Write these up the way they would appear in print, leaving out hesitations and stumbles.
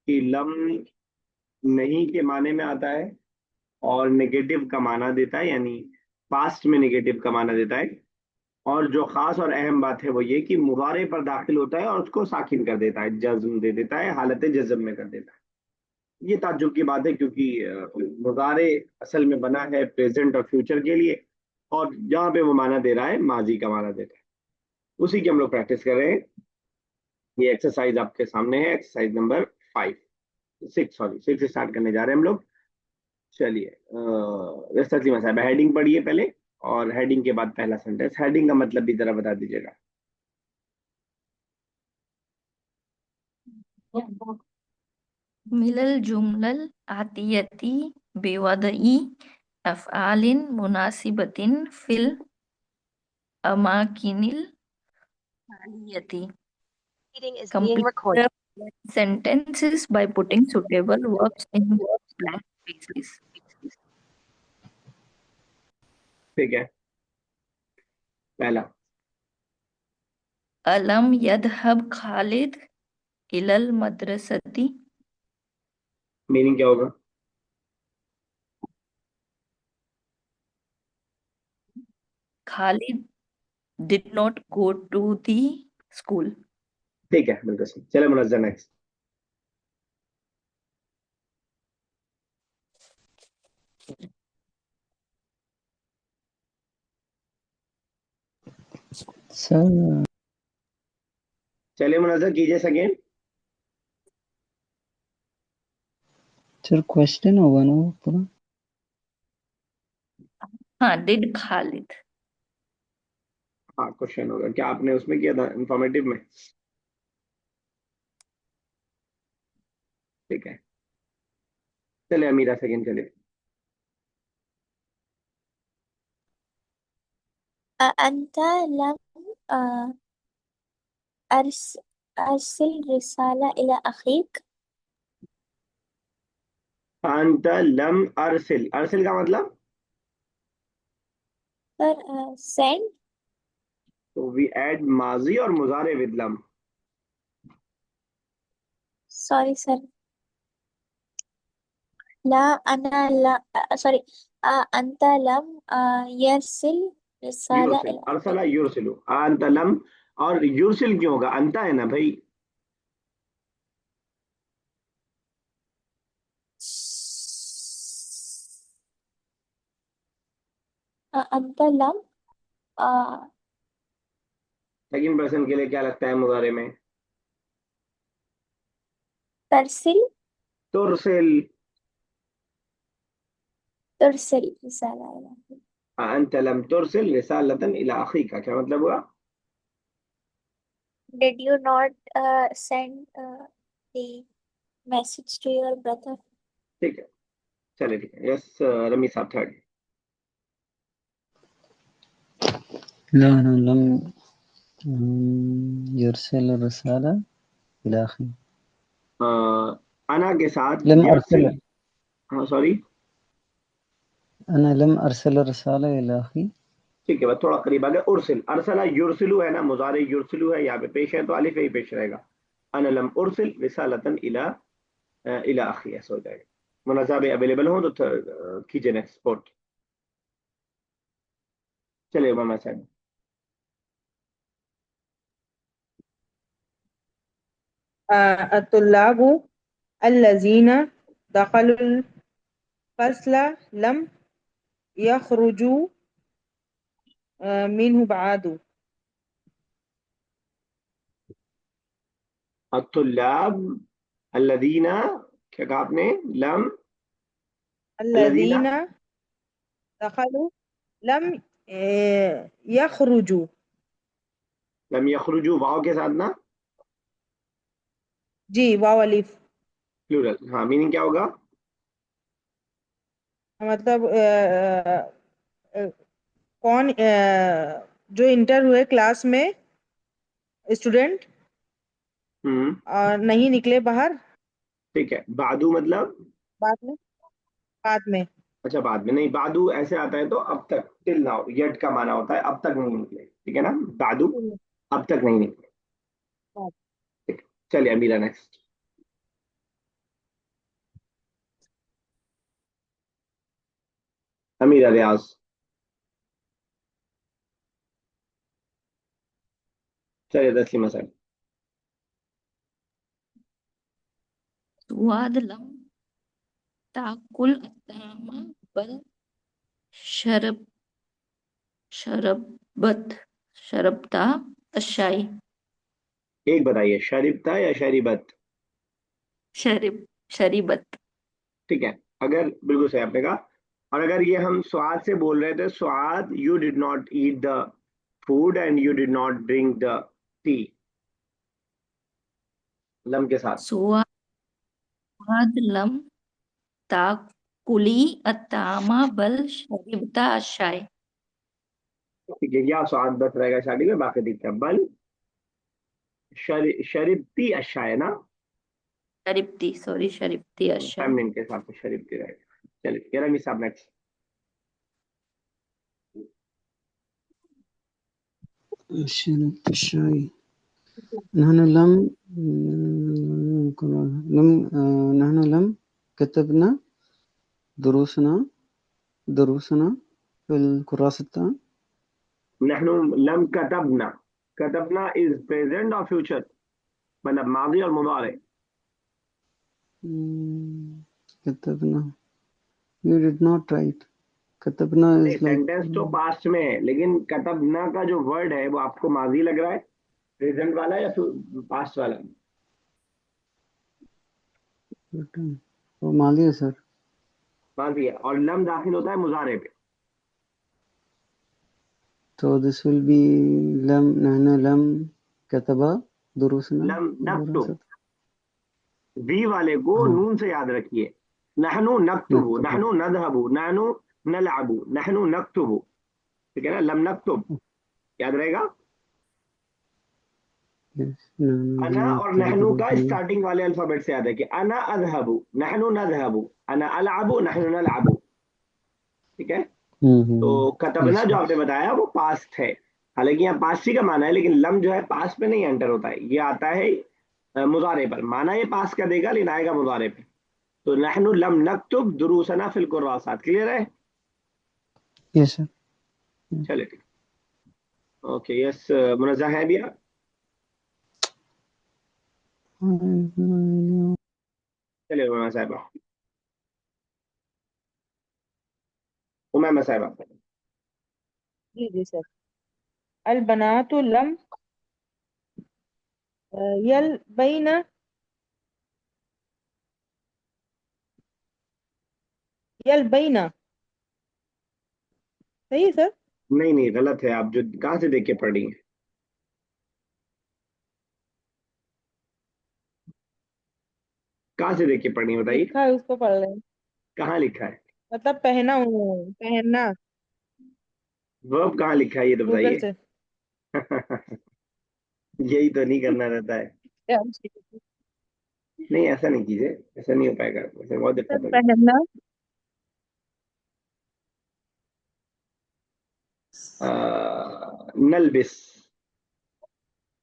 کہ لم نہیں کے معنی میں آتا ہے اور نگیٹو کا معنی دیتا ہے، یعنی پاسٹ میں نگیٹو کا معنی دیتا ہے. اور جو خاص اور اہم بات ہے وہ یہ کہ مضارع پر داخل ہوتا ہے اور اس کو ساکن کر دیتا ہے، جزم دے دیتا ہے، حالت جزم میں کر دیتا ہے. یہ تعجب کی بات ہے کیونکہ مضارع اصل میں بنا ہے پریزنٹ اور فیوچر کے لیے، اور جہاں پہ وہ معنی دے رہا ہے ماضی کا معنی دیتا ہے. اسی کی ہم لوگ پریکٹس کر رہے ہیں. یہ ایکسرسائز آپ کے سامنے ہے، ایکسرسائز نمبر 6 اسٹارٹ کرنے جا رہے ہیں ہم لوگ. چلیے تسلیمہ صاحب ہیڈنگ پڑھیے پہلے، اور ہیڈنگ کے بعد پہلا سینٹینس. ہیڈنگ کا مطلب بھی ذرا بتا دیجیے گا. من الجملة الآتية بوضع أفعال مناسبة في الأماكن التالية. Meeting is being Complete recorded. the sentences by putting suitable verbs in blank spaces. ٹھیک ہے. پہلا ألم يذهب خالد إلى المدرسة؟ میننگ کیا ہوگا؟ Khalid did not go to the school. ٹھیک ہے بالکل صحیح. چلے منظر نیکسٹ. چلے منظر کیجیے سیکنڈ. سر کوشچن ہوگا نا وہ پورا. ہاں did Khalid. ہاں کوشچن ہوگا. کیا آپ نے اس میں کیا تھا انفارمیٹو میں؟ ٹھیک ہے. چلے امیرا سیکنڈ چلے. أنت لم أرسل رسالة إلى أخيك؟ انت لم ارسل. ارسل کا مطلب Sir, send. تو وی ایڈ ماضی اور مضارع ود لم. Sorry, sir. لا أنا لا sorry. أنت لم يرسل رسالة یورسل. إلى ارسل أخيك. یورسلو. انت لم اور یورسل کیوں ہوگا؟ انتا ہے نا بھائی. أنت لم سیکنڈ پرسن کے لیے کیا لگتا ہے مضارع میں؟ ترسل ترسل. رسالة إلى أخيك. انت لم ترسل رسالة الى اخيك کیا مطلب ہوا؟ Did you not send the message to your brother? ٹھیک ہے. چلے ٹھیک ہے. یس رمی صاحب تھرڈ. لا أنا لم يرسل الرسالة إلى أخي. انا کے ساتھ لم یرسل. أرسل ہاں سوری. أنا لم أرسل الرسالة إلى أخي. ٹھیک ہے بس تھوڑا قریب آ گیا. ارسل. ارسلہ یرسلو ہے نا، مضارع یرسلو ہے، یہاں پہ پیش ہے تو الف ہی پیش رہے گا. انا لم ارسل رسالة الى اخی ایسا ہو جائے گا. منازع اویلیبل ہوں تو کیجیے نیکسٹ سپورٹ. چلیے محمد صاحب. الطلاب الذين دخلوا الفصل لم يخرجوا منه بعد. الطلاب الذین کیا کہا آپ نے؟ لم الذین الذين دخلوا لم يخرجوا. لم یخرجوا واو کے ساتھ نا جی واو الف. پلورل. ہاں میننگ کیا ہوگا؟ مطلب کون جو انٹر ہوئے کلاس میں اسٹوڈنٹ ہوں اور نہیں نکلے باہر ٹھیک ہے. بعدو مطلب بعد میں اچھا بعد میں نہیں. بعدو ایسے آتا ہے تو اب تک، ٹل ناؤ. یٹ کا معنی ہوتا ہے اب تک نہیں نکلے. ٹھیک ہے نا. بعدو اب تک نہیں نکلے. ٹھیک ہے. چلیے امیرا نیکسٹ. अमीर रियाज। चलिए तस्लीमा सर। सुआद लम ताकुल अत्तामा बल शरब शरबत शरबता अशाई। एक बताइए, शरीबता या शरीबत? शरीब शरीबत। ठीक है, अगर बिल्कुल सही आपने कहा। और अगर ये हम स्वाद से बोल रहे थे, स्वाद you did not eat the food and you did not drink the T, lump के साथ। सुआद लम ताकुली अत्तामा बल शरीबता अशाई। ठीक है, क्या स्वाद बस रहेगा शादी में, बाकी ठीक है। बल शरीबती अच्छा है ना, शरीबती, सॉरी, शरीबती अशाई। फेमिनिन के साथ में शरीबती रहेगा। चलिए ये रमी साहब नेक्स्ट। شربت الشاي. نحن لم لم نحن لم كتبنا دروسنا في الكراسة. नहनु लम कतबना, कतबना इज प्रेजेंट और फ्यूचर, मतलब माजी और मुदारे। كتبنا. You did not write. كتبنا is like sentence तो पास्ट में है, लेकिन कतबना का जो वर्ड है वो आपको माजी लग रहा है, प्रेजेंट वाला या फिर पास्ट वाला? written. वो माली है सर. माजी है, और लम दाखिल होता है मुजारे पे। So this will be لم نحن لم كتب دروسنا लम नक्तुब, دراسة. वी वाले को हाँ. नून से याद रखिए। नहनु नक्तुबु, नक्तब. नहनु नذهबु, नहनु नलअबु, नहनु नक्तुबु। ठीक है ना, लम नक्तुब याद रहेगा। Yes. نحن अना لم और نكتب नहनु का دروسنا. स्टार्टिंग वाले अल्फाबेट से याद है कि अना अذهबु, नहनु नذهबु, अना अलअबु, नहनु नलअबु। ठीक है, तो कतबना Yes जो sir. आपने बताया वो पास्ट है, हालांकि यहाँ पास्ट ही का माना है, लेकिन लम जो है पास्ट में नहीं एंटर होता है, ये आता है मुजारे पर। माना ये पास्ट का देगा लेकिन आएगा मुजारे पे। तो नहनु लम नक्तुब दुरूसना फिल कुर्रासात। क्लियर है? Yes sir. चलिए ठीक। ओके यस, मुनज़्ज़ा है भी आप? चलिए उमैमा साहिबा, उमैमा साहिबा। जी जी सर। अल बनातु लम यल बैना यल बैना। सही है सर। नहीं नहीं, गलत है। आप जो कहाँ से देख के पढ़ी हैं, कहाँ से देख के पढ़ी हैं बताइए, लिखा है उसको पढ़ रहे हैं। कहाँ लिखा है? मतलब पहना हूँ, पहनना। वर्ब कहाँ लिखा है ये तो गूगल बताइए। से। यही तो नहीं करना रहता है। नहीं ऐसा नहीं कीजिए, ऐसा नहीं हो पाएगा, ऐसे बहुत सर दिक्कत होगी। पहनना। नलबिस,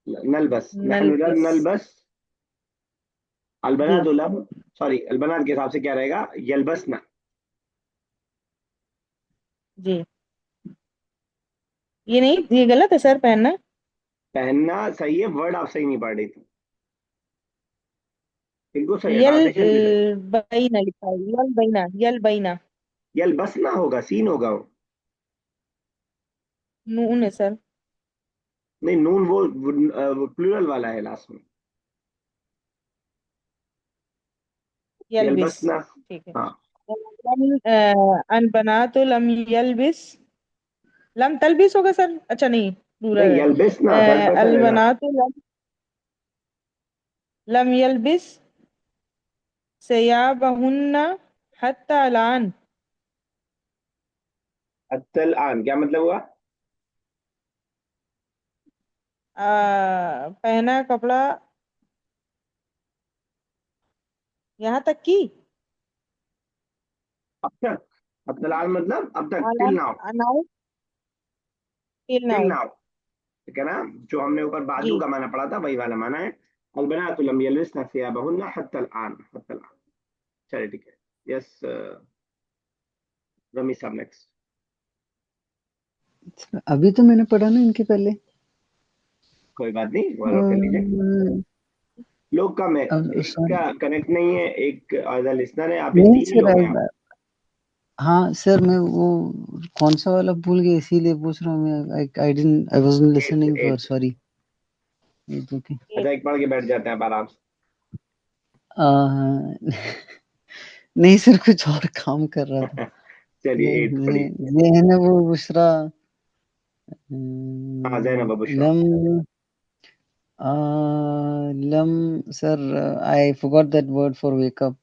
नलबस, नहनु लम नलबिस। नलबस। जी अलबनात लम, सॉरी अलबनात के हिसाब से क्या रहेगा, यलबसना। जी। ये नहीं, ये गलत है सर, पहनना। पहनना सही है, वर्ड आप सही नहीं पढ़ रही थी। बिल्कुल सही है, यल ट्रांसलेशन भी सही। बैना लिखा है, यल बैना, यल बैना। यलबसना होगा, सीन होगा वो। नून है सर। नहीं नून वो प्लूरल वाला है लास्ट में। यलबिस। यलबसना। ठीक है। हाँ, अन बनातु लम यलबिस। लम तलबिस होगा सर, अच्छा नहीं, नहीं प्लूरल यलबिसना है। तलबसा अल रहना। बनातु लम यलबिस सयाबहुन्ना हत्ता अलान। अत्तल आन क्या मतलब हुआ? पहना कपड़ा यहाँ तक कि अब तक, अत्तल आन मतलब अब तक, टिल अलान now. Now till till now. Now, ठीक है ना, जो हमने ऊपर बाजू जी। का माना पढ़ा था वही वाला माना है। अलबनातु लम यलबिसना सियाबहुन्ना हत्तल आन, हत्तल आन। चलिए ठीक है। यस रमी साहब नेक्स्ट। अभी तो मैंने पढ़ा ना इनके पहले। कोई बात नहीं, वो कर लीजिए। लोग कम है, एक सॉरी, का कनेक्ट नहीं है, एक एज लिसनर है, आप ही नहीं 3 ही सर, लोग हैं आप। हाँ सर, मैं वो कौन सा वाला भूल गया, इसीलिए पूछ रहा हूँ मैं। I wasn't listening for, 8। Sorry. Okay. अच्छा, एक पढ़ के बैठ जाते हैं आप आराम से। नहीं सर, कुछ और काम कर रहा था। चलिए 8 पढ़िए। ये है ना वो बुशरा, हाँ, Zainab Bushra. Lump, lump, sir, I forgot that word for wake up.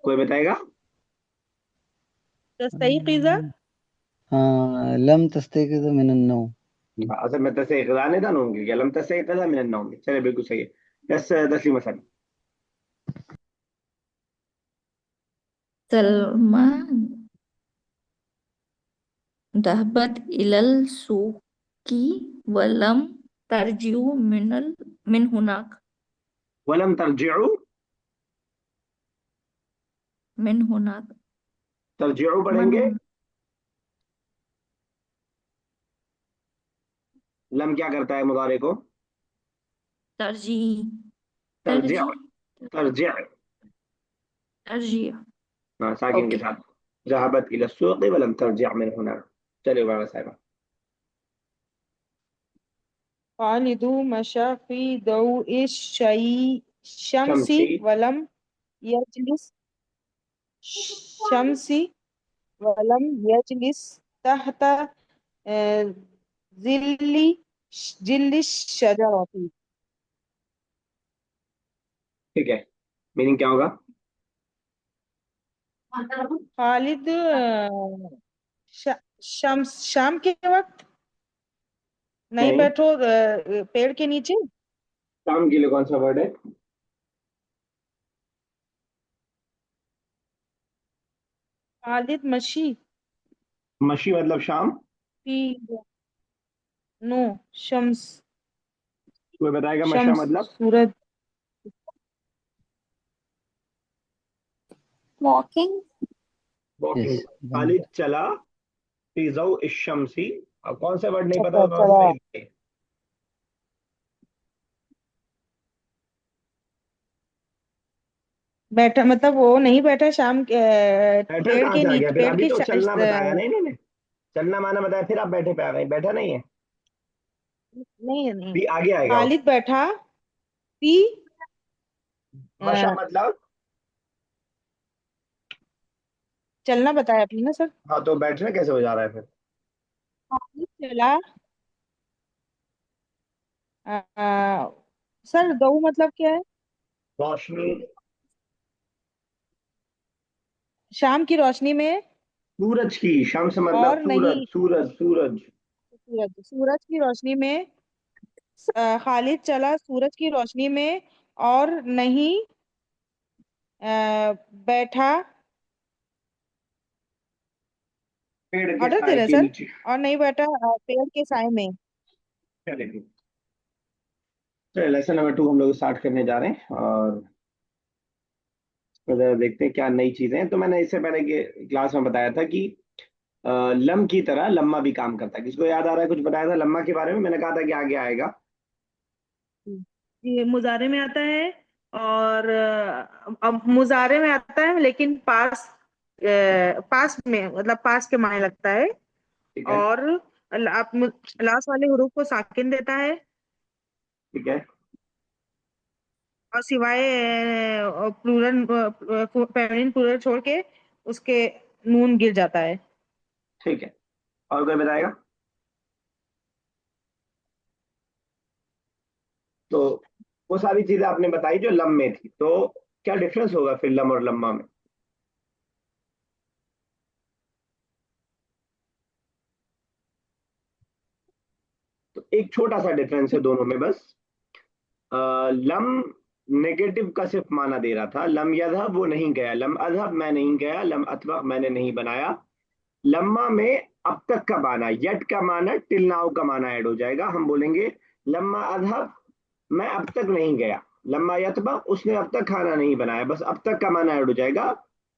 कोई बताएगा? तस्तयक़िज़। हाँ, लम तस्तयक़िज़ मिनन नौम। असल में तस्यक़ज़ा नहीं था नून की, लम तस्यक़ज़ा मिनन नौम। चलिए बिल्कुल सही है। Yes Taslima sir. सलमा ذهبت إلى السوق ولم ترجع من هناك. वलम तरजिउ, من هناك. तरजिउ من पढ़ेंगे। هناك. लम क्या करता है मुदारे को? ترجي तरजिअ, ترجي तरजिअ। ترجيع. हाँ, साकिन के ओके. साथ। ज़हबत इला सुक़ वलम तरजिअ मिन हुना। चलिए बाबा साहिबा। खालिदु मशा फी दौइ शम्सी शमसी। वलम यजलिस शम्सी वलम यजलिस तहता जिल्ली जिल्ली शजरती। ठीक है, मीनिंग क्या होगा? खालिद शाम के वक्त नहीं नहीं, बैठो पेड़ के नीचे। शाम के लिए कौन सा वर्ड है? खालिद मशी मशी मतलब शाम। फी नो शम्स कोई बताएगा मशा शम्स मतलब? सूरज। Walking. वॉकिंग। यस। खालिद चला फी ज़ौ इश-शम्सी। अब कौन सा वर्ड नहीं पता अच्छा तो थोड़ा सा चला। सही बताइए। बैठा मतलब वो नहीं बैठा बैठा पेड़ कहाँ के से आ गया नीचे, फिर? पेड़ अभी की तो चलना बताया ना इन्होंने। चलना माना बताया, फिर आप बैठे पे आ गए। बैठा नहीं है, नहीं नहीं। भी आगे आएगा वो। खालिद बैठा पी मशा मतलब? चलना बताया आपने ना सर। हाँ, तो बैठना कैसे हो जा रहा है फिर? खालिद चला। सर दो मतलब क्या है? रोशनी। शाम की रोशनी में। सूरज की, शम्स मतलब और सूरज, नहीं। सूरज, सूरज। सूरज की रोशनी में। खालिद चला सूरज की रोशनी में और नहीं बैठा। पेड़ के ऑर्डर दे साए रहे हैं के सर। नीचे। और नहीं बैठा पेड़ के साए में। चलिए, तो लेसन नंबर 2 हम लोग स्टार्ट करने जा रहे हैं, और जरा देखते हैं क्या नई चीजें हैं। तो मैंने इससे पहले के क्लास में बताया था कि लम की तरह लम्मा भी काम करता है। किसको याद आ रहा है? कुछ बताया था लम्मा के बारे में, मैंने कहा था कि आगे आएगा। ये मुजारे में आता है। और अब मुजारे में आता है लेकिन पास में मतलब पास के मायने लगता है। ठीक है। और आप लास्ट वाले हरूफ को साकिन देता है। ठीक है। और सिवाय प्लूरल फेमिनिन प्लूरल छोड़ के उसके नून गिर जाता है। ठीक है, और कोई बताएगा? तो वो सारी चीजें आपने बताई जो लम में थी, तो क्या डिफरेंस होगा फिर लम और लम्मा में? तो एक छोटा सा डिफरेंस है दोनों में बस। लम नेगेटिव का सिर्फ माना दे रहा था। लम यذهب वो नहीं गया, लम अजहब मैं नहीं गया, लम अतबक मैंने नहीं बनाया। लम्मा में अब तक का माना, यट का माना, टिल नाउ का माना ऐड हो जाएगा। हम बोलेंगे लम्मा अजहब मैं अब तक नहीं गया, लम्मा यतबक उसने अब तक खाना नहीं बनाया, बस अब तक का माना ऐड हो जाएगा।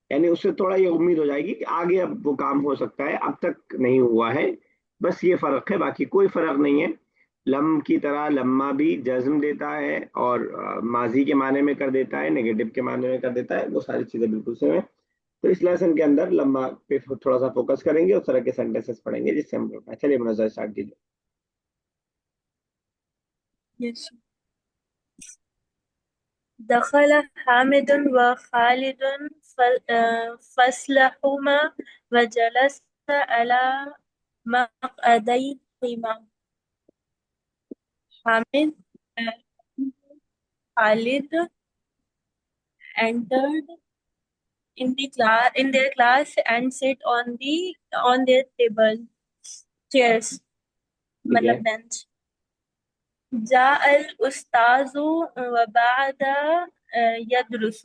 یعنی اس سے تھوڑا یہ امید ہو جائے گی کہ آگے اب وہ کام ہو سکتا ہے، اب تک نہیں ہوا ہے. بس یہ فرق ہے، باقی کوئی فرق نہیں ہے. لم کی طرح لما بھی جزم دیتا ہے اور ماضی کے معنی میں کر دیتا ہے، نگیٹو کے معنی میں کر دیتا ہے، وہ ساری چیزیں بالکل سیم ہے. تو اس لیسن کے اندر لما پہ تھوڑا سا فوکس کریں گے، اس طرح کے سینٹینسز پڑھیں گے جس سے ہم لوگ. چلیے منظر اسٹارٹ کیجیے. Yes. دخل حامد وخالد فصلهما وجلس على مقعديهما. Hamid and Khalid entered in their class and sit on their table chairs. ٹھیک ہے. मतलब bench. جاء الأستاذ وبعد يدرس.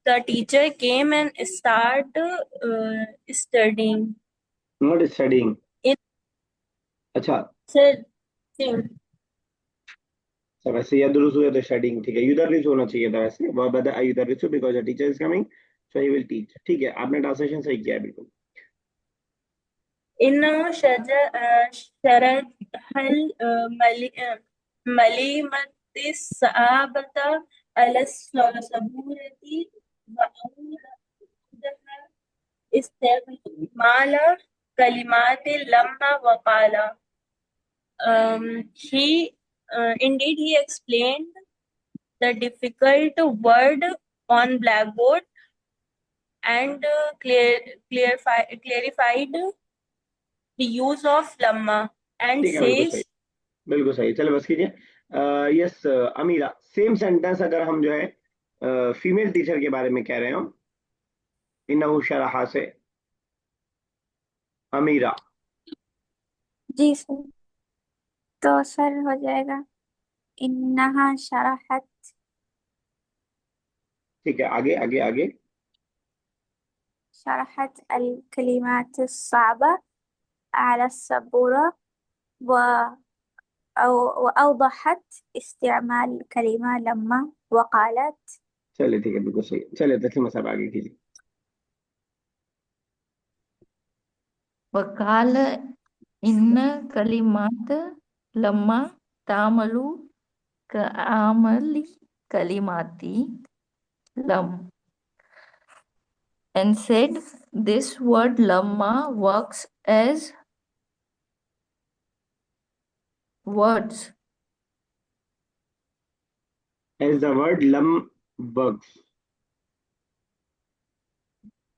The teacher came and studying. Not studying. It اچھا said thing. ویسے یدرس ہے تو اسٹڈینگ ٹھیک ہے. یدرس ہونا چاہیے تھا ویسے. وبدأ یدرس because the teacher is coming so he will teach. ٹھیک ہے، آپ نے ٹرانسلیشن صحیح کیا ہے بالکل. إنه شرح المليمة الصعبة على السبورة وأوردها استعمال كلمات لما وقال. Indeed he explained the difficult word on blackboard and clarified the use of lamma and ٹھیک ہے بالکل says. صحیح، بالکل صحیح. چلے بس کیجیے. یس امیرا، سیم سینٹینس اگر ہم جو ہے فیمیل ٹیچر کے بارے میں کہہ رہے ہوں، انہو شرح سے امیرا. جی سر، تو سر ہو جائے گا انہا شرحت. ٹھیک ہے، آگے آگے آگے. شرحت الكلمات الصعبة على السبورة وأوضحت استعمال الكلمة لما وقالت. چلے ٹھیک ہے بالکل صحیح. چلے تسلیمہ صاحب آگے کیجیے. وقال إن كلمات لما تعمل كعمل كلمات لم, and said this word lamma works as words. As the word lum works.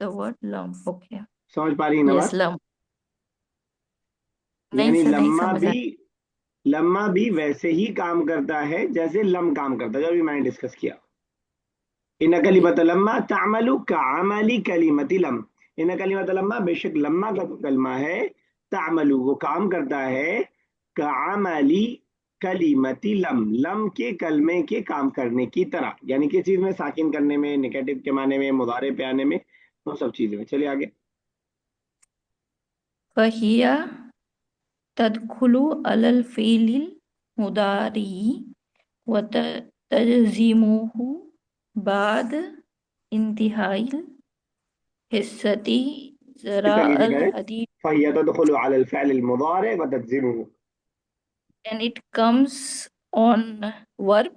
The word lam, okay. سمجھ پا رہی ہیں Yes, نواز؟ lam. نہیں یعنی سر نہیں سمجھا. لما بھی ویسے ہی کام کرتا ہے جیسے لم کام کرتا ہے، جو ابھی میں نے ڈسکس کیا. ان کلمۃ لما تعمل کعمل کلمۃ لم. ان کلمۃ لما بے شک لما کا کلمہ ہے، تعمل وہ کام کرتا ہے، کعمل کلمۃ لم لم کے کلمے کے کام کرنے کی طرح. یعنی کس چیز میں؟ ساکن کرنے میں، نیگیٹو کے معنی میں، مضارع پہ آنے میں، وہ سب چیزیں میں. چلیے آگے. فهي تدخل على الفعل المضارع وتجزمه بعد انتهاء الحصة جراء الحديث. فهي تدخل على الفعل المضارع وتجزمه. And it comes on verb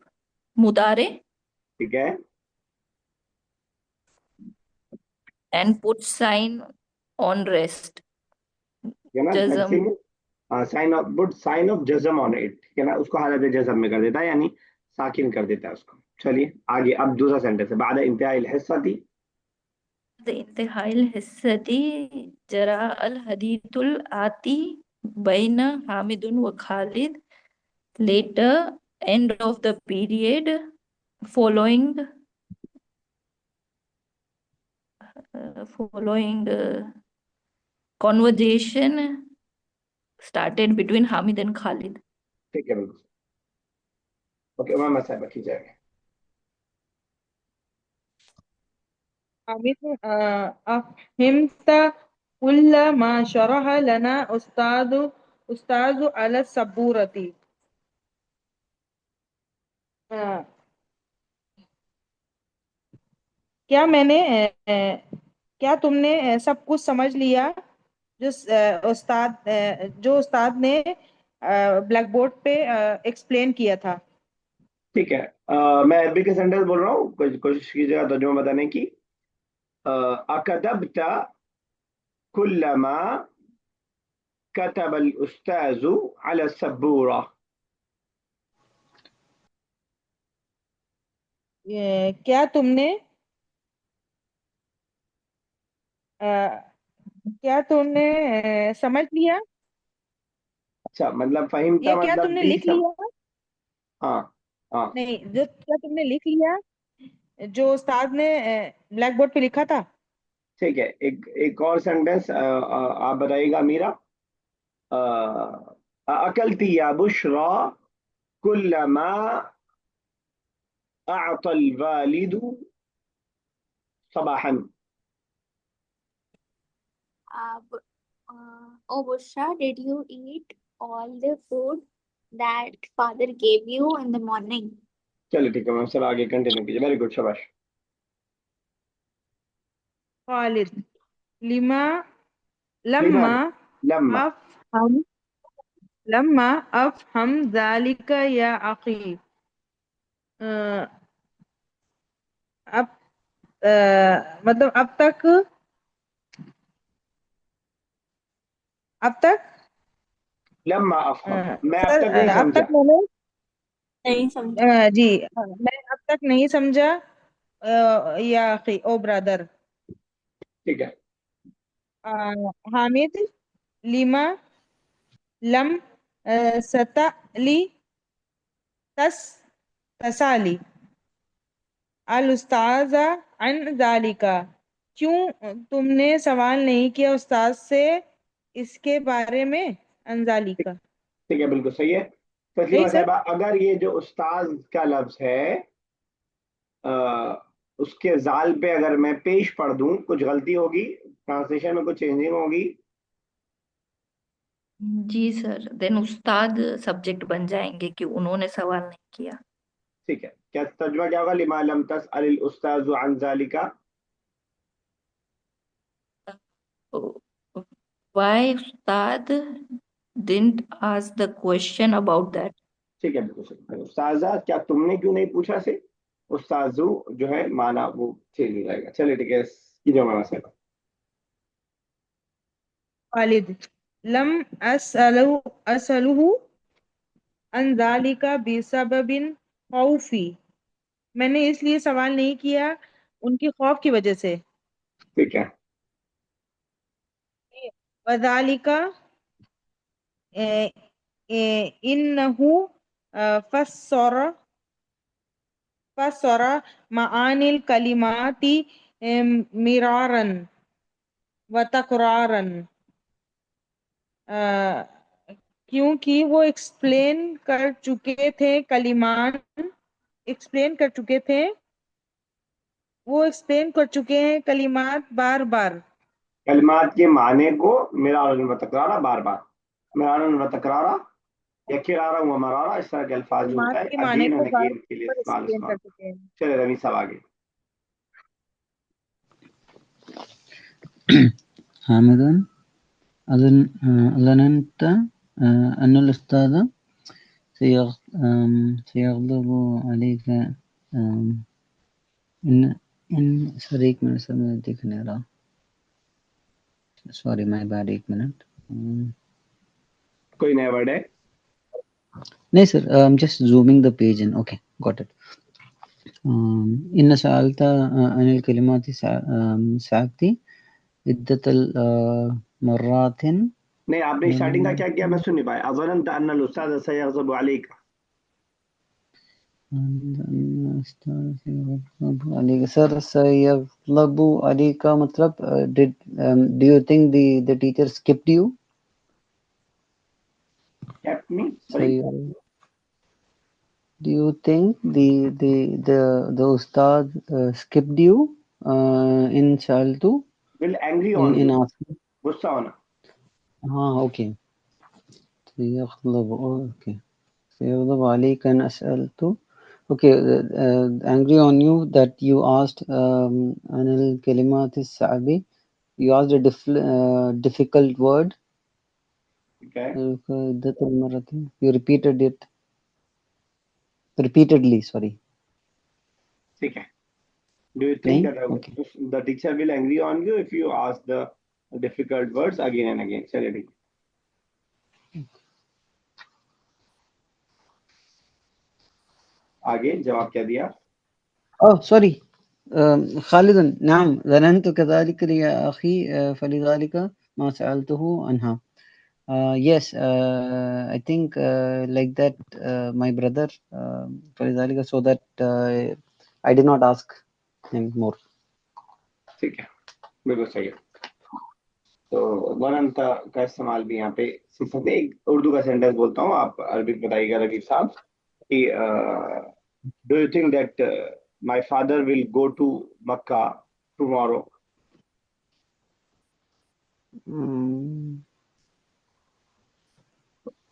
mudare ٹھیک ہے. and put sign on rest. ہے نا Jazm. Sign of but sign of جزم آن اٹ. ٹھیک ہے نا، اس کو حالت جزم میں کر دیتا ہے، یعنی ساکن کر دیتا ہے اس کو. چلیے آگے. اب دوسرا سینٹینس ہے. بعد انتہاء الحصہ تھی. انتہائی الحصة جراء الحديث الآتي بين Hamid وخالد. Later end of the period following conversation started between Hamid and Khalid. ٹھیک ہے بالکل. اوکے امام صاحب کی جائے گا. أفهمت كل ما شرح لنا أستاذ على السبورة. کیا میں نے کیا تم نے سب کچھ سمجھ لیا جو استاد نے بلیک بورڈ پہ ایکسپلین کیا تھا؟ ٹھیک ہے، میں عربی کے سینٹینس بول رہا ہوں، کوشش کیجیے گا ترجمہ بتانے کی. اکتبت كل ما كتب الأستاذ على السبورة. کیا تم نے سمجھ لیا اچھا، مطلب فہمتا یا کیا تم مطلب نے بھی لکھ لیا؟ ہاں ہاں نہیں، کیا تم نے لکھ لیا جو استاد نے بلیک بورڈ پہ لکھا تھا؟ ٹھیک ہے، ایک اور سینٹینس آپ بتائیے گا میرا. أكلت يا بشرى كل ما أعطى الوالد صباحا. Oh, Bushra, did you eat all the food that father gave you in the morning? چلے ٹھیک ہے، میں سر آگے کنٹینیو کیجیے. ویری گڈ، شاباش. خالد لما لماذا؟ لما لما افہم لما افہم ذالک یا اخی اب مطلب اب تک لما افہم، میں اب سر تک نہیں اب سمجھا. تک میں نے نہیں سمجھا. جی میں اب تک نہیں سمجھا یا اخی او برادر. ٹھیک ہے، حامد لما لم ستعلی تسالی الاستاذ عن ذالکا، کیوں تم نے سوال نہیں کیا استاد سے اس کے بارے میں؟ عن ذالکا. ٹھیک ہے، بالکل صحیح ہے. نہیں تسلیمہ سر، صاحبہ، اگر یہ جو استاذ کا لفظ ہے اس کے زال پہ اگر میں پیش پڑھ دوں، کچھ غلطی ہوگی ٹرانسلیشن میں، کچھ چینجنگ ہوگی؟ جی سر، دین استاد سبجیکٹ بن جائیں گے کہ انہوں نے سوال نہیں کیا. ٹھیک ہے، کیا ترجمہ کیا ہوگا؟ لما لم تسأل الاستاذ عن ذلك. Why استاد didn't ask the question about that. ٹھیک ہے، بالکل صحیح. استاذہ کیا تم نے کیوں نہیں پوچھا سے استاذو جو ہے مانا وہ چینج ہو جائے گا. چلے ٹھیک ہے، کی جو مانا صاحب. خالد لم اسألہ عن ذالکا بسبب خوفی، میں نے اس لیے سوال نہیں کیا ان کی خوف کی وجہ سے. ٹھیک ہے، وذالکا انہو فسر معانی الکلمات مرارا وتکرارا، کیونکہ وہ ایکسپلین کر چکے تھے کلمات بار بار. کلمات کے معنی کو مرارا و تکرارا، بار بار. مرارا و تکرارا یا کرارا و مرارا، اس طرح کے الفاظ جو ہوتا کلمات ہے کے معنی اگین کو اینڈ بار اگین کے لیے بار استعمال ایکسپلین کر استعمال. چکے ہیں. چلے روی صاحب آگے. حامد ظننت أن الأستاذ سيغضب عليك إن سر ایک منٹ سر میں دیکھ نہیں رہا، سوری مائی بیڈ، ایک منٹ. کوئی نیا ورڈ ہے؟ نہیں sir, just zooming the page in. Okay, got it. إن سألت عن الكلمات ساعتي عدة مرات. نہیں، آپ نے اسٹارٹنگ کا کیا کیا؟ میں سن نہیں پایا. اظننت ان الاستاذ سيغضب عليك. سر سيغضب عليك مطلب do you think the teacher skipped you? Kept me? Sorry. Do you think the ustad skipped you in سألتو Will angry on in you. asking؟ غصہ ہونا. ہاں اوکے. سيغضب اوکے، سيغضب عليك ان اسألت. Okay, angry on you that you asked Anil Kalimat Sa'abi. You asked a difficult word. Okay. You repeated it repeatedly. Sorry. ठीक है. Do you think नहीं? that Okay. the teacher will angry on you if you ask the difficult words again and again? चलिए ठीक. आगे जवाब क्या दिया? Oh, sorry. خالد نعم ظننت كذلك يا أخي فلذلك ما سألته عنها. Yes, I think like that, my brother, فلذلك, so that I did not ask him more. ठीक है, बिल्कुल सही है. तो वरंत का इस्तेमाल भी यहाँ पे सीख सकते हैं. एक उर्दू का सेंटेंस बोलता हूँ, आप अरबिक बताइएगा रकीब साहब कि do you think that my father will go to Mecca tomorrow?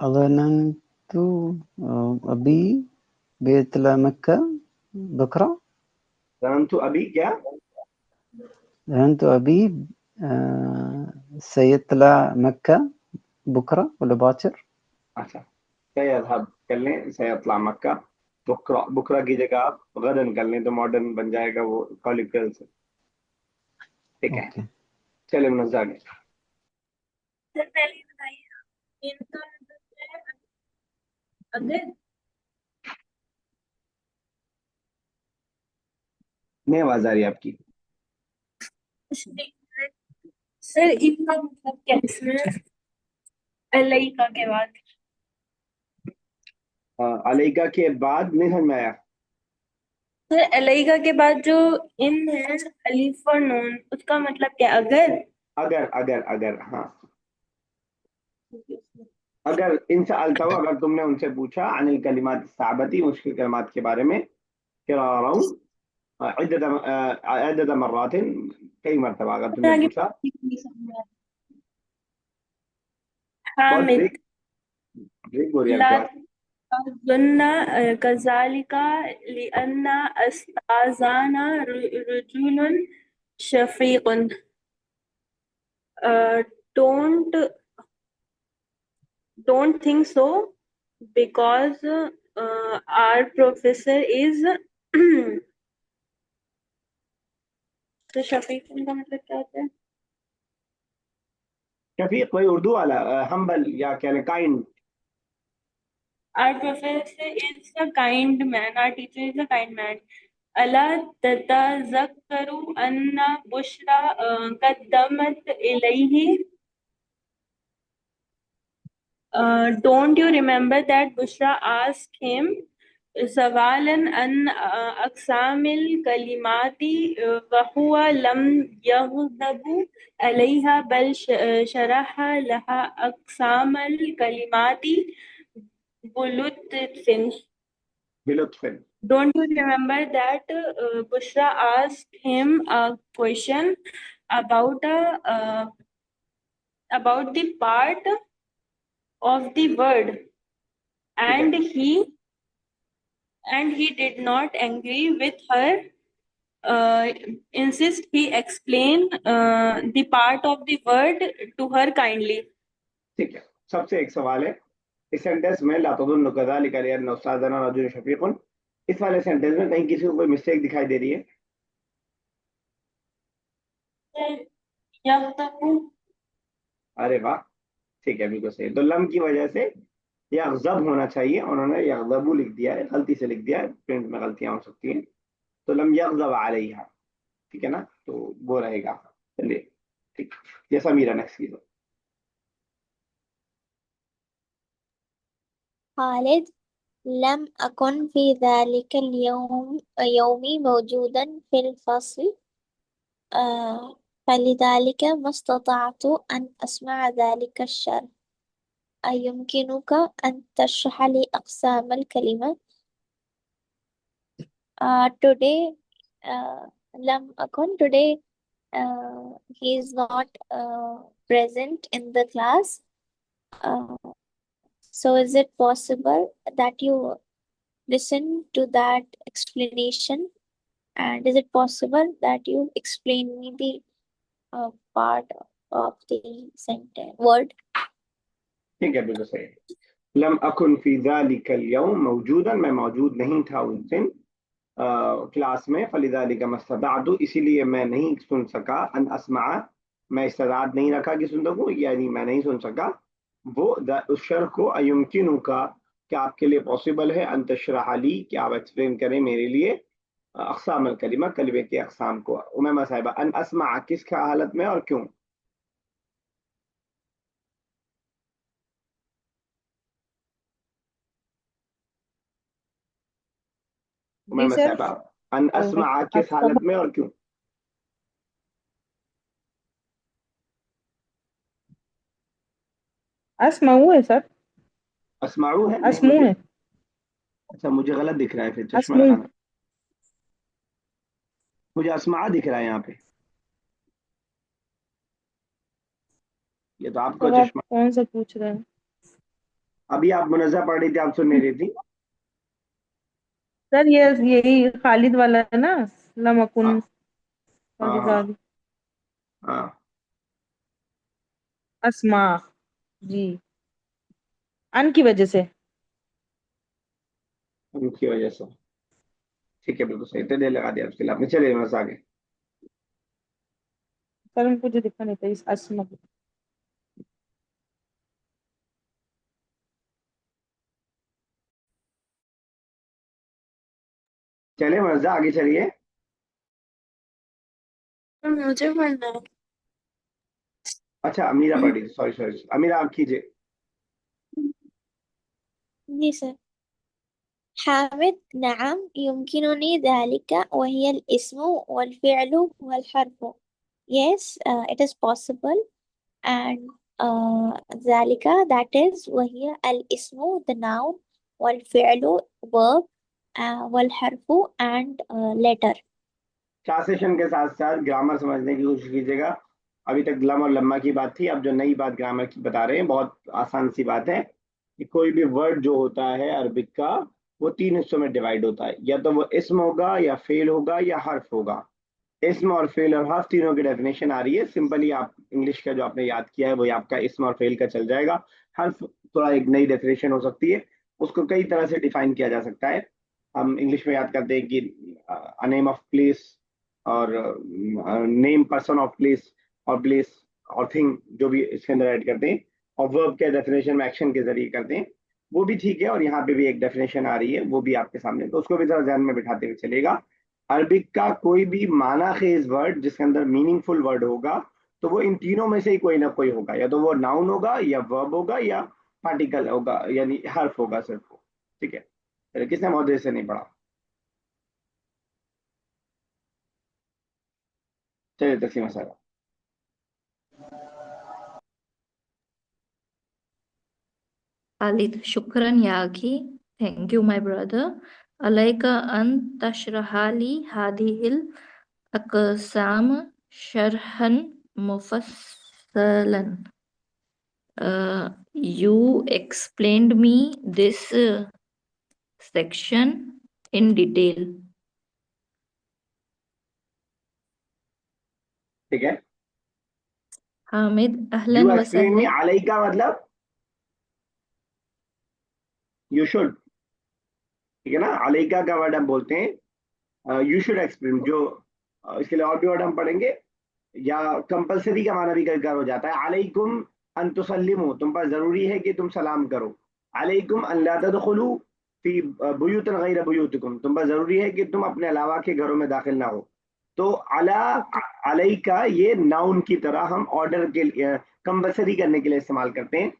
ظننت أبي بيطلع مكة بكرة. परंतु अभी क्या? ظننت أبي سيطلع مكة بكرة ولا باكر. अच्छा, सयذहब कर लें, सयतला मक्का. बुकरा, बुकरा की जगह आप गदन कर लें तो मॉडर्न बन जाएगा वो कॉलिकल से. ठीक है, Okay. चलिए मुनज़्ज़ा आगे. सर पहले ही बताइए इनका मतलब है अगर. नहीं आवाज आ रही है आपकी. सर इनका मतलब कैसे अलैका के बाद. अलैका के बाद नहीं समझ में आया. सर अलैका के बाद जो इन है अलिफ और नून उसका मतलब क्या अगर. अगर अगर अगर हाँ, अगर इनसे अलता हो, अगर तुमने उनसे पूछा अनिल कलिमात साबती, मुश्किल कलिमात के बारे में, किरारन अद्दद मर्रातिन, कई मरतबा अगर तुमने आगे पूछा. बहुत हामिद ब्रेक ब्रेक हो रही है ला आपकी आवाज. तज़ुन्ना कज़ालिका लिअन्ना अस्ताज़ाना रजुलुन शफ़ीक़ुन. don't don't think so because our professor is तो शफ़ीक़ुन का मतलब क्या होता है. शफीक वही उर्दू वाला, हम्बल या क्या kind. Our professor is a kind man. Our teacher is a kind man. ألا تتذكر أن بشرى قدمت إليه. Don't you remember that Bushra asked him سوالا عن أقسام الكلمات وهو لم يغضب عليها بل شرح لها أقسام الكلمات بلطف. बिलुत्फ. Don't you remember that Bushra asked him a question about about the part of the word, and he did not agree with her. Insist he explain the part of the word to her kindly. ठीक है, सबसे एक सवाल है इस sentence में, ला तज़ुन्नु कज़ालिका लिअन्ना उस्ताज़ना रजुलुन शफ़ीक़ुन. इस वाले सेंटेंस में कहीं किसी को कोई मिस्टेक दिखाई दे रही है? यग़्ज़बु. अरे वाह, ठीक है, बिल्कुल सही. तो लम की वजह से यग़ज़ब होना चाहिए, उन्होंने यग़ज़बु लिख दिया है, गलती से लिख दिया है, प्रिंट में गलतियां हो सकती हैं. तो लम यग़ज़ब अलैहा, ठीक है ना, तो वो रहेगा. चलिए ठीक. ये समीरा नेक्स्ट कीजिए. خالد لم أكن في ذلك اليوم موجودا في الفصل فلذلك ما استطعت أن أسمع ذلك الشرح. أيمكنك أن تشرح لي أقسام الكلمة؟ Today لم أكن today he is not present in the class. So is it possible that you listen to that explanation, and is it possible that you explain me the part of the sentence word? ठीक है, बिल्कुल सही है। Lump अकुन फी ज़ालिकल यौम मौजूदन, मैं मौजूद नहीं था उस दिन क्लास में, फलिज़ालिका मस्तताअतु, इसीलिए मैं नहीं सुन सका, अन अस्मा, मैं इस्तेदाद नहीं रखा कि सुन सकूं, यानी मैं नहीं सुन सका वो उस शर्ह को, अयुमकिनु का, क्या आपके लिए पॉसिबल है, अन तशरह ली, कि आप एक्सप्लेन करें मेरे लिए, अक़साम अल कलिमा, कलिमे के अक़साम को। उमैमा साहिबा, अन अस्मा किस हालत में और क्यों? जी उमैमा सर। साहिबा, अन अस्मा किस हालत में और क्यों? असमऊ है सर, अस्माऊ है? नहीं, असमू मुझे, है, अच्छा मुझे गलत दिख रहा है, फिर चश्मा असमू। लगाना, मुझे अस्मा दिख रहा है यहाँ पे, ये तो आपको सर आप चश्मा। कौन सा पूछ रहे हैं? अभी आप मुनज़्ज़ा पढ़ रही थी, आप सुन नहीं रही थी। सर ये यही खालिद वाला है ना, लमकुन हाँ हाँ हाँ फलिजाली हाँ, अस्मा। जी, अन की वजह से। उनकी वजह से। ठीक है, बिल्कुल सही, तो दे लगा दिया उसके लिए आपने। चलिए बस आगे। सर मुझे जो दिखा नहीं था इस अस्मा को। चलिए मुनज़्ज़ा आगे चलिए। मुझे पढ़ना है। अच्छा अमीरा पढ़ रही थी, सॉरी सॉरी, अमीरा आप कीजिए। जी सर। حامد نعم يمكنني ذلك وهي الاسم والفعل والحرف. Yes, it is possible, and ذلك, that is وهي الاسم, the noun, والفعل, verb, والحرف, and letter. Translation के साथ साथ ग्रामर समझने की कोशिश कीजिएगा। अभी तक लम और लम्मा की बात थी, अब जो नई बात ग्रामर की बता रहे हैं, बहुत आसान सी बात है कि कोई भी वर्ड जो होता है अरबिक का, वो तीन हिस्सों में डिवाइड होता है, या तो वो इस्म होगा, या फेल होगा, या हर्फ होगा। इस्म और फेल और हर्फ तीनों की डेफिनेशन आ रही है। सिंपली आप इंग्लिश का जो आपने याद किया है वही आपका इस्म और फेल का चल जाएगा। हर्फ थोड़ा एक नई डेफिनेशन हो सकती है, उसको कई तरह से डिफाइन किया जा सकता है। हम इंग्लिश में याद करते हैं कि नेम ऑफ प्लेस, और नेम पर्सन ऑफ प्लेस, और प्लेस और थिंग, जो भी इसके अंदर ऐड करते हैं, और वर्ब के डेफिनेशन में एक्शन के जरिए करते हैं, वो भी ठीक है। और यहाँ पे भी एक डेफिनेशन आ रही है, वो भी आपके सामने, तो उसको भी जरा ध्यान में बिठाते हुए चलेगा। अरबिक का कोई भी माना खेज वर्ड जिसके अंदर मीनिंगफुल वर्ड होगा, तो वो इन तीनों में से ही कोई ना कोई होगा, या तो वो नाउन होगा, या वर्ब होगा, या पार्टिकल होगा, यानी हर्फ होगा सिर्फ वो। ठीक है, चलिए, किसने बहुत देर से नहीं पढ़ा? चलिए तस्लीमा साहब। खालिद, शुक्रन या अखी, थैंक यू माय ब्रदर। अलैका अन तशरहाली हादिहिल अक़साम शरहन मुफस्सलन। You explained me this section in detail. ठीक है, हामिद, यू अहलन एक्सप्लेन मी, वसहलन। अलई का मतलब यू शुड, ठीक है ना, अलैका का वर्ड हम बोलते हैं यू शुड एक्सप्लेन। जो इसके लिए और भी वर्ड हम पढ़ेंगे, या कंपलसरी का माना भी कई बार हो जाता है। अलैकुम अन तुसल्लिमू, तुम पर जरूरी है कि तुम सलाम करो। अलैकुम अन ला तदखुलू फी बुयूतन गैर बुयूतिकुम, तुम पर जरूरी है कि तुम अपने अलावा के घरों में दाखिल ना हो। तो अला, अलैका, ये नाउन की तरह हम ऑर्डर के लिए, कंपलसरी करने के लिए इस्तेमाल करते हैं।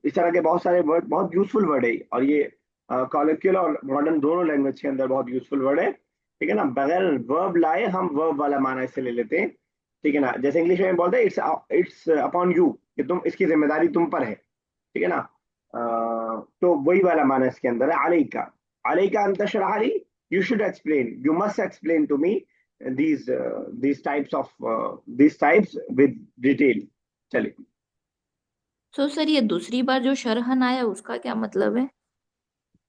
इस तरह के बहुत सारे वर्ड, बहुत यूजफुल वर्ड है, और ये कॉलेक्चुअल और मॉडर्न दोनों लैंग्वेज के अंदर बहुत यूजफुल वर्ड है। ठीक है ना, बगैर वर्ब लाए हम वर्ब वाला माना इससे ले लेते हैं। ठीक है ना, जैसे इंग्लिश में बोलते हैं इट्स अपॉन यू, कि तुम, इसकी जिम्मेदारी तुम पर है। ठीक है ना, तो वही वाला माना इसके अंदर है। अलैका, अलैका अन तशरह ली, you should explain, you must explain to me these types with detail। चलिए, सो सर, ये दूसरी बार जो शरहन आया उसका क्या मतलब है?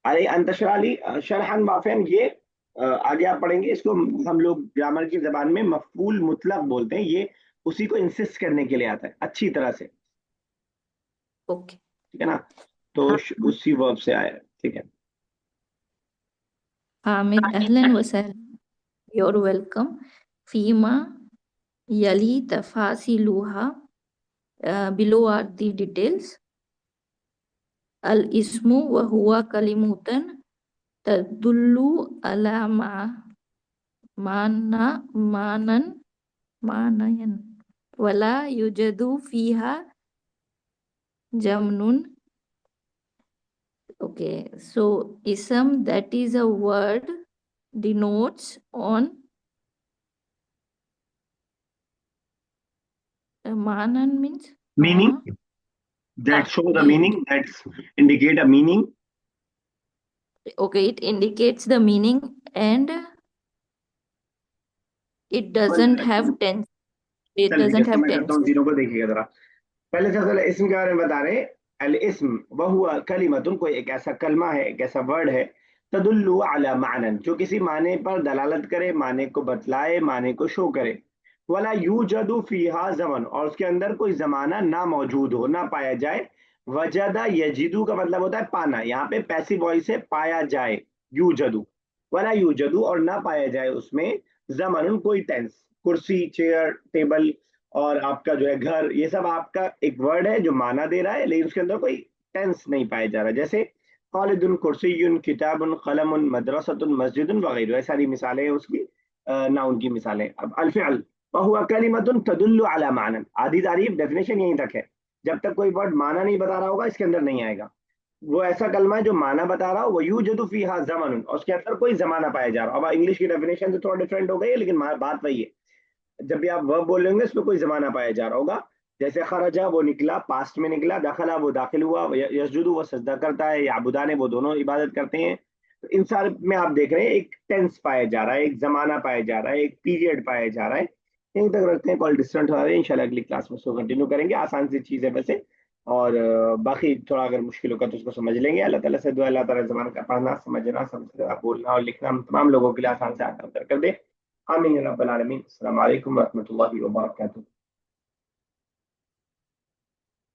अरे अंतशराली शरहन वाफियन, ये आगे आप पढ़ेंगे इसको, हम लोग ग्रामर की जबान में मफूल मुतलक बोलते हैं, ये उसी को इंसिस्ट करने के लिए आता है अच्छी तरह से, ओके। ठीक है ना, तो उसी वर्ब से आया है, ठीक है। हामिद, अहलन व सहलन, you're welcome. फीमा यली तफासिलुहा, below are the details. अल इस्मु व हुवा कलिमुतन तदुल्लु अला मानन मानयन वला युजदु फीहा jamnun. Okay, so ism, that is a word, denotes on manan means meaning, that show the meaning, that indicate a meaning. okay, it indicates the meaning and it doesn't have tense. It चलिए doesn't have मैं करता हूँ, tense. तीनों को देखिएगा जरा। पहले सबसे पहले इसम के बारे में बता रहे हैं। अल इस्म वहुवा कलिमतुन, कोई एक ऐसा कलमा है, एक ऐसा वर्ड है, तदुल्लु अला मानन, जो किसी माने पर दलालत करे, माने को बतलाए, माने को शो करे। वला यूजदु फीहा ज़मन, और उसके अंदर कोई जमाना ना मौजूद हो, ना पाया जाए। वजदा यजिदु का मतलब होता है पाना, यहाँ पे पैसिव वॉइस है, पाया जाए, यूजदु। वला यूजदु, और ना पाया जाए उसमें, ज़मन कोई टेंस। कुर्सी, चेयर, टेबल और आपका जो है घर, ये सब आपका एक वर्ड है जो माना दे रहा है, लेकिन उसके अंदर कोई टेंस नहीं पाया जा रहा, जैसे खालिदुन, कुर्सियुन, किताबुन, कलमुन, मदरसतुन, मस्जिदुन वगैरह, सारी मिसालें हैं उसकी, नाउन की मिसालें। अब अल-फिअल वहुवा कलिमतुन तदुल्लु अला मानन, आधी तारीफ डेफिनेशन यहीं तक है, जब तक कोई वर्ड माना नहीं बता रहा होगा इसके अंदर नहीं आएगा। वो ऐसा कलमा है जो माना बता रहा हो, वो यूजदु फीहा ज़मनुन, और उसके अंदर कोई जमाना पाया जा रहा हो। अब इंग्लिश की डेफिनेशन से थोड़ा डिफरेंट हो गई है, लेकिन बात वही है, जब भी आप वर्ब बोलेंगे उसमें कोई जमाना पाया जा रहा होगा। जैसे खरजा, वो निकला, पास्ट में निकला, दखला, वो दाखिल हुआ, यसजुदु, वो सजदा करता है, याबुदाने, वो दोनों इबादत करते हैं। तो इन सारे में आप देख रहे हैं एक टेंस पाया जा रहा है, एक जमाना पाया जा रहा है, एक पीरियड पाया जा रहा है। यहीं तक रखते हैं, कॉल डिस्टेंट हो रहा है, इंशाल्लाह अगली क्लास में उसको कंटिन्यू करेंगे, आसान सी चीज़ है वैसे। और बाकी थोड़ा अगर मुश्किल होगा तो उसको समझ लेंगे। अल्लाह ताला से दुआ, अल्लाह ताला ज़बान का पढ़ना, समझना, समझना, बोलना और लिखना हम तमाम लोगों के लिए आसान से आसान कर दे। आमीन या रब्बल आलमीन। अस्सलाम वालेकुम व रहमतुल्लाहि व बरकातुहू।